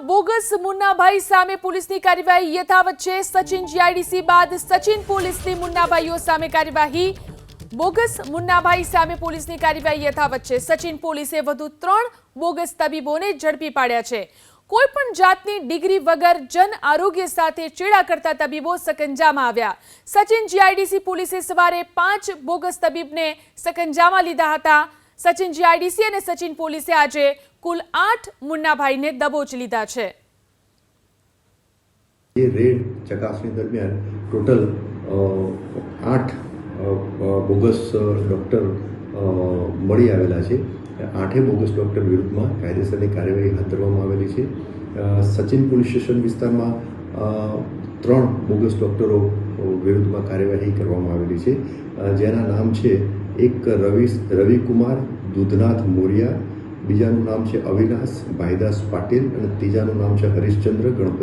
Bogus Munnabhai સામે પોલીસની કાર્યવાહી યથાવત છે। સચિન જીઆઈડીસી બાદ સચિન પોલીસની મુન્નાભાઈઓ સામે કાર્યવાહી। બોગસ મુન્નાભાઈ સામે પોલીસની કાર્યવાહી યથાવત છે। સચિન પોલીસે વધુ 3 બોગસ તબીબોને ઝડપી પાડ્યા છે। કોઈપણ જાતની ડિગ્રી વગર જન આરોગ્ય સાથે ચેડા કરતા તબીબો સકંજામાં આવ્યા। સચિન જીઆઈડીસી પોલીસે સવારે 5 બોગસ તબીબને સકંજામાં લીધા હતા। સચિન જીઆઈડીસી અને સચિન પોલીસે આજે કુલ 8 મુન્નાભાઈને દબોચ લીધા છે। ये रेड चकासणी दरमियान टोटल 8 बोगस डॉक्टर मળી આવેલા છે। 8 બોગસ ડોક્ટર વિરુદ્ધમાં કાયદેસરની કાર્યવાહી હાથ ધરવામાં આવેલી છે। સચિન પોલીસ સ્ટેશન વિસ્તારમાં 3 બોગસ ડોક્ટરો વિરુદ્ધમાં કાર્યવાહી કરવામાં આવેલી છે, જેના નામ છે એક રવિકુમાર દૂધનાથ મોરિયા, બીજાનું નામ છે અવિનાશ ભાઈદાસ પાટીલ અને ત્રીજાનું નામ છે હરીશચંદ્ર ગણપત।